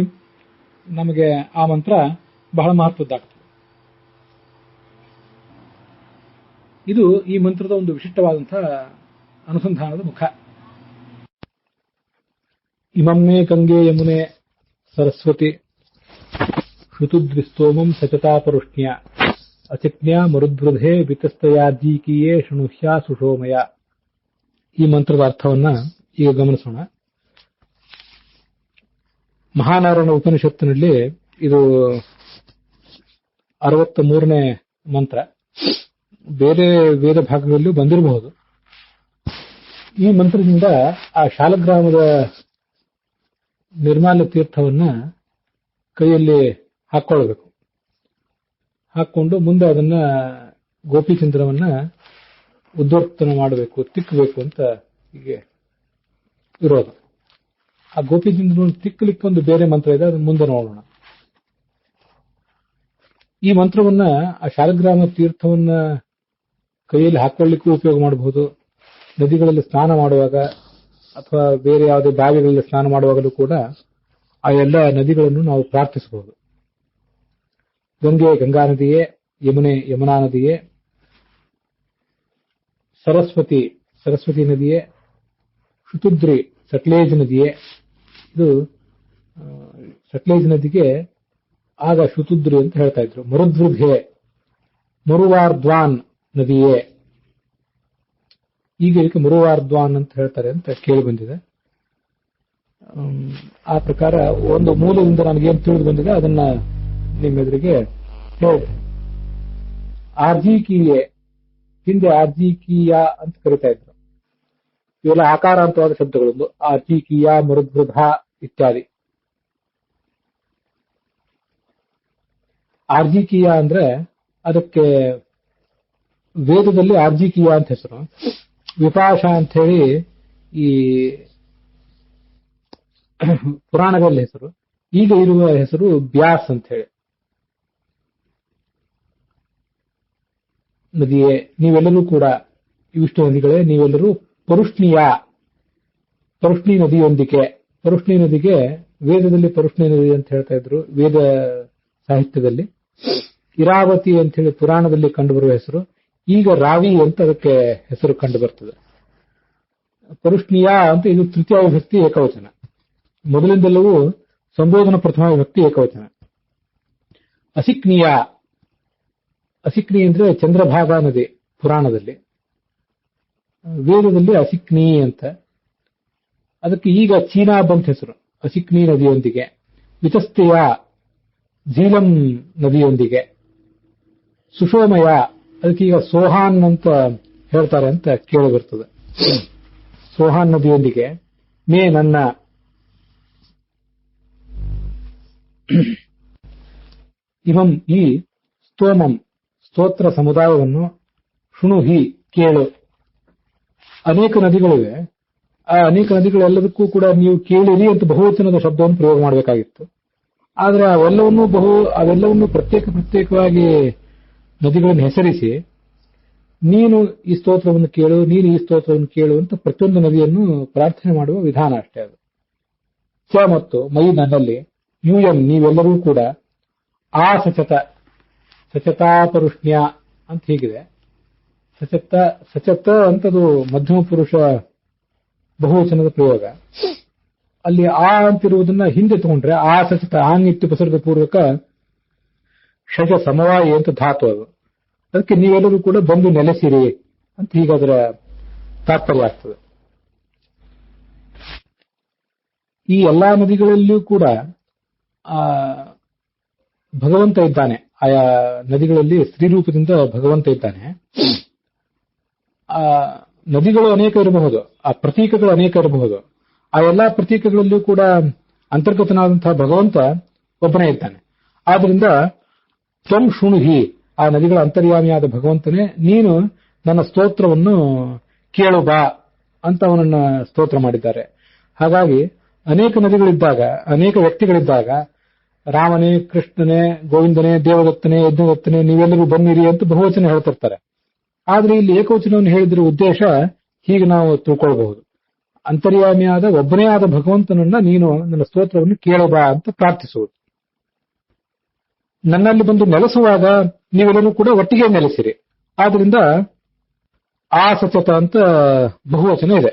ನಮಗೆ ಆ ಮಂತ್ರ ಬಹಳ ಮಹತ್ವದ್ದಾಗ್ತದೆ. ಇದು ಈ ಮಂತ್ರದ ಒಂದು ವಿಶಿಷ್ಟವಾದಂತಹ ಅನುಸಂಧಾನದ ಮುಖ. ಇಮಮ್ಮೆ ಗಂಗೆ ಯಮುನೆ ಸರಸ್ವತಿ ಋತುದ್ವಿಸ್ತೋಮಂ ಸಚತಾಪರುಷ್ಣ್ಯ ಅಚಿಜ್ಞಾ ಮರುದ್ವೃಧೆ ವಿತಸ್ತಯಾದೀಕಿಯೇ ಶೃಣುಹ್ಯ ಸುಷೋಮಯ. ಈ ಮಂತ್ರದ ಅರ್ಥವನ್ನ ಈಗ ಗಮನಿಸೋಣ. ಮಹಾನಾರಾಯಣ ಉಪನಿಷತ್ತಿನಲ್ಲಿ ಇದು 63ನೇ ಮಂತ್ರ. ಬೇರೆ ವೇದ ಭಾಗಗಳಲ್ಲೂ ಬಂದಿರಬಹುದು. ಈ ಮಂತ್ರದಿಂದ ಆ ಶಾಲಗ್ರಾಮದ ನಿರ್ಮಾಲ್ಯ ತೀರ್ಥವನ್ನ ಕೈಯಲ್ಲಿ ಹಾಕೊಳ್ಬೇಕು. ಹಾಕೊಂಡು ಮುಂದೆ ಅದನ್ನ ಗೋಪಿಚಂದ್ರವನ್ನ ಉದ್ವರ್ತನ ಮಾಡಬೇಕು, ತಿಕ್ಕಬೇಕು ಅಂತ ಹೀಗೆ ಇರೋದು. ಆ ಗೋಪಿಚಂದ್ರವನ್ನು ತಿಕ್ಕಲಿಕ್ಕೊಂದು ಬೇರೆ ಮಂತ್ರ ಇದೆ, ಅದನ್ನ ಮುಂದೆ ನೋಡೋಣ. ಈ ಮಂತ್ರವನ್ನ ಆ ಶಾಲಗ್ರಾಮ ತೀರ್ಥವನ್ನ ಕೈಯಲ್ಲಿ ಹಾಕೊಳ್ಳಿಕ್ಕೂ ಉಪಯೋಗ ಮಾಡಬಹುದು. ನದಿಗಳಲ್ಲಿ ಸ್ನಾನ ಮಾಡುವಾಗ ಅಥವಾ ಬೇರೆ ಯಾವುದೇ ಬಾವಿಗಳಲ್ಲಿ ಸ್ನಾನ ಮಾಡುವಾಗಲೂ ಕೂಡ ಆ ಎಲ್ಲ ನದಿಗಳನ್ನು ನಾವು ಪ್ರಾರ್ಥಿಸಬಹುದು. ಗಂಗೆ ಗಂಗಾ ನದಿಯೇ, ಯಮುನೆ ಯಮುನಾ ನದಿಯೇ, ಸರಸ್ವತಿ ಸರಸ್ವತಿ ನದಿಯೇ, ಶುತುದ್ರಿ ಸಟ್ಲೇಜ್ ನದಿಯೇ. ಇದು ಸಟ್ಲೇಜ್ ನದಿಗೆ ಆಗ ಶುತುದ್ರಿ ಅಂತ ಹೇಳ್ತಾ ಇದ್ರು. ಮರುದ್ವೃಧೆ ಮರುವಾರ್ದ್ವಾನ್ ನದಿಯೇ, ಈಗ ಇದಕ್ಕೆ ಮುರುವಾರ್ದ್ವಾನ್ ಅಂತ ಹೇಳ್ತಾರೆ ಅಂತ ಕೇಳಿ ಬಂದಿದೆ. ಆ ಪ್ರಕಾರ ಒಂದು ಮೂಲದಿಂದ ನಮಗೇನು ತಿಳಿದು ಬಂದಿದೆ ಅದನ್ನ ನಿಮ್ಮೆದುರಿಗೆ ಹೇಳಿ. ಆರ್ಜಿಕೀಯೆ, ಹಿಂದೆ ಆರ್ಜಿಕೀಯ ಅಂತ ಕರಿತಾ ಇದ್ರು. ಇವೆಲ್ಲ ಆಕಾರಾಂತವಾದ ಶಬ್ದಗಳು. ಆರ್ಜಿಕೀಯ, ಮರುದ್ವೃಧ ಇತ್ಯಾದಿ. ಆರ್ಜಿಕೀಯ ಅಂದ್ರೆ ಅದಕ್ಕೆ ವೇದದಲ್ಲಿ ಆರ್ಜಿಕೀಯ ಅಂತ ಹೆಸರು. ವಿಪಾಶ ಅಂತ ಹೇಳಿ ಈ ಪುರಾಣಗಳಲ್ಲಿ ಹೆಸರು. ಈಗ ಇರುವ ಹೆಸರು ಬ್ಯಾಸ್ ಅಂತ ಹೇಳಿ. ನದಿಯೇ, ನೀವೆಲ್ಲರೂ ಕೂಡ ಇವಿಷ್ಟು ನದಿಗಳೇ, ನೀವೆಲ್ಲರೂ ಪರುಷ್ಣಿ ನದಿಯೊಂದಿಗೆ, ಪರುಷ್ಣಿ ನದಿಗೆ ವೇದದಲ್ಲಿ ಪರುಷ್ಣಿ ನದಿ ಅಂತ ಹೇಳ್ತಾ ಇದ್ರು, ವೇದ ಸಾಹಿತ್ಯದಲ್ಲಿ. ಇರಾವತಿ ಅಂತ ಹೇಳಿ ಪುರಾಣದಲ್ಲಿ ಕಂಡುಬರುವ ಹೆಸರು, ಈಗ ರಾವಿ ಅಂತ ಅದಕ್ಕೆ ಹೆಸರು ಕಂಡು ಬರ್ತದೆ. ಪರುಷ್ಣಿಯ ಅಂತ ಇದು ತೃತೀಯ ವಿಭಕ್ತಿ ಏಕವಚನ. ಮೊದಲಿಂದೆಲ್ಲವೂ ಸಂಬೋಧನ ಪ್ರಥಮ ವಿಭಕ್ತಿ ಏಕವಚನ. ಅಸಿಕ್ನಿಯ ಅಂದ್ರೆ ಚಂದ್ರಭಾಗ ನದಿ ಪುರಾಣದಲ್ಲಿ, ವೇದದಲ್ಲಿ ಅಸಿಕ್ನಿ ಅಂತ. ಅದಕ್ಕೆ ಈಗ ಚೀನಾ ಬಂತ ಹೆಸರು, ಅಸಿಕ್ನಿ ನದಿಯೊಂದಿಗೆ. ವಿತಸ್ತೆಯ ಝೀಲಂ ನದಿಯೊಂದಿಗೆ. ಸುಷೋಮಯ ಅದಕ್ಕೆ ಈಗ ಸೋಹಾನ್ ಅಂತ ಹೇಳ್ತಾರೆ ಅಂತ ಕೇಳಿ ಬರ್ತದೆ. ಸೋಹಾನ್ ನದಿಯೊಂದಿಗೆ. ಮೇ ನನ್ನ. ಇಮಂ ಈ ಸ್ತೋಮಂ ಸ್ತೋತ್ರ ಸಮುದಾಯವನ್ನು. ಶೃಣು ಹಿ ಕೇಳು. ಅನೇಕ ನದಿಗಳಿವೆ. ಆ ಅನೇಕ ನದಿಗಳೆಲ್ಲದಕ್ಕೂ ಕೂಡ ನೀವು ಕೇಳಿರಿ ಅಂತ ಬಹುವಚನದ ಶಬ್ದವನ್ನು ಪ್ರಯೋಗ ಮಾಡಬೇಕಾಗಿತ್ತು. ಆದರೆ ಅವೆಲ್ಲವನ್ನೂ ಪ್ರತ್ಯೇಕವಾಗಿ ನದಿಗಳನ್ನು ಹೆಸರಿಸಿ ನೀನು ಈ ಸ್ತೋತ್ರವನ್ನು ಕೇಳು, ನೀನು ಈ ಸ್ತೋತ್ರವನ್ನು ಕೇಳು ಅಂತ ಪ್ರತಿಯೊಂದು ನದಿಯನ್ನು ಪ್ರಾರ್ಥನೆ ಮಾಡುವ ವಿಧಾನ ಅಷ್ಟೇ ಅದು. ಸ ಮತ್ತು ಮೈ ನನ್ನಲ್ಲಿ. ಯೂಯಂ ನೀವೆಲ್ಲರೂ ಕೂಡ. ಆ ಸಚತಾಪರುಷ್ಣ್ಯ ಅಂತ ಹೀಗಿದೆ. ಸಚತ ಅಂತದು ಮಧ್ಯಮ ಪುರುಷ ಬಹುವಚನದ ಪ್ರಯೋಗ. ಅಲ್ಲಿ ಆ ಅಂತಿರುವುದನ್ನ ಹಿಂದೆ ತಗೊಂಡ್ರೆ ಆ ಸಚತ ಆಂಗಿತ್ಯುಪಸರ್ಗ ಪೂರ್ವಕ ಷಜ ಸಮವಾಯಿ ಅಂತ ಧಾತು ಅದು. ಅದಕ್ಕೆ ನೀವೆಲ್ಲರೂ ಕೂಡ ಬಂದು ನೆಲೆಸಿರಿ ಅಂತ ಹೀಗಾದರ ತಾತ್ಪರ್ಯ ಆಗ್ತದೆ. ಈ ಎಲ್ಲಾ ನದಿಗಳಲ್ಲಿಯೂ ಕೂಡ ಭಗವಂತ ಇದ್ದಾನೆ. ಆಯಾ ನದಿಗಳಲ್ಲಿ ಸ್ತ್ರೀರೂಪದಿಂದ ಭಗವಂತ ಇದ್ದಾನೆ. ಆ ನದಿಗಳು ಅನೇಕ ಇರಬಹುದು, ಆ ಪ್ರತೀಕಗಳು ಅನೇಕ ಇರಬಹುದು. ಆ ಎಲ್ಲಾ ಪ್ರತೀಕಗಳಲ್ಲಿಯೂ ಕೂಡ ಅಂತರ್ಗತನಾದಂತಹ ಭಗವಂತ ಒಬ್ಬನೇ ಇದ್ದಾನೆ. ಆದ್ರಿಂದ ತ್ವಂ ಶೃಣುಹಿ, ಆ ನದಿಗಳ ಅಂತರ್ಯಾಮಿಯಾದ ಭಗವಂತನೇ ನೀನು ನನ್ನ ಸ್ತೋತ್ರವನ್ನು ಕೇಳು ಬಾ ಅಂತ ಅವನನ್ನ ಸ್ತೋತ್ರ ಮಾಡಿದ್ದಾರೆ. ಹಾಗಾಗಿ ಅನೇಕ ನದಿಗಳಿದ್ದಾಗ, ಅನೇಕ ವ್ಯಕ್ತಿಗಳಿದ್ದಾಗ ರಾಮನೇ, ಕೃಷ್ಣನೇ, ಗೋವಿಂದನೇ, ದೇವದತ್ತನೇ, ಯಜ್ಞದತ್ತನೇ ನೀವೆಲ್ಲರೂ ಬನ್ನಿರಿ ಅಂತ ಬಹುವಚನ ಹೇಳ್ತಿರ್ತಾರೆ. ಆದ್ರೆ ಇಲ್ಲಿ ಏಕವಚನವನ್ನು ಹೇಳಿದಿರುವ ಉದ್ದೇಶ ಹೀಗೆ ನಾವು ತಿಳ್ಕೊಳ್ಬಹುದು. ಅಂತರ್ಯಾಮಿಯಾದ ಒಬ್ಬನೇ ಆದ ಭಗವಂತನನ್ನ ನೀನು ನನ್ನ ಸ್ತೋತ್ರವನ್ನು ಕೇಳಬಾ ಅಂತ ಪ್ರಾರ್ಥಿಸುವುದು. ನನ್ನಲ್ಲಿ ಬಂದು ನೆಲೆಸುವಾಗ ನೀವೆಲ್ಲರೂ ಕೂಡ ಒಟ್ಟಿಗೆ ನೆಲೆಸಿರಿ. ಆದ್ರಿಂದ ಆ ಸಚತ ಅಂತ ಬಹುವಚನ ಇದೆ.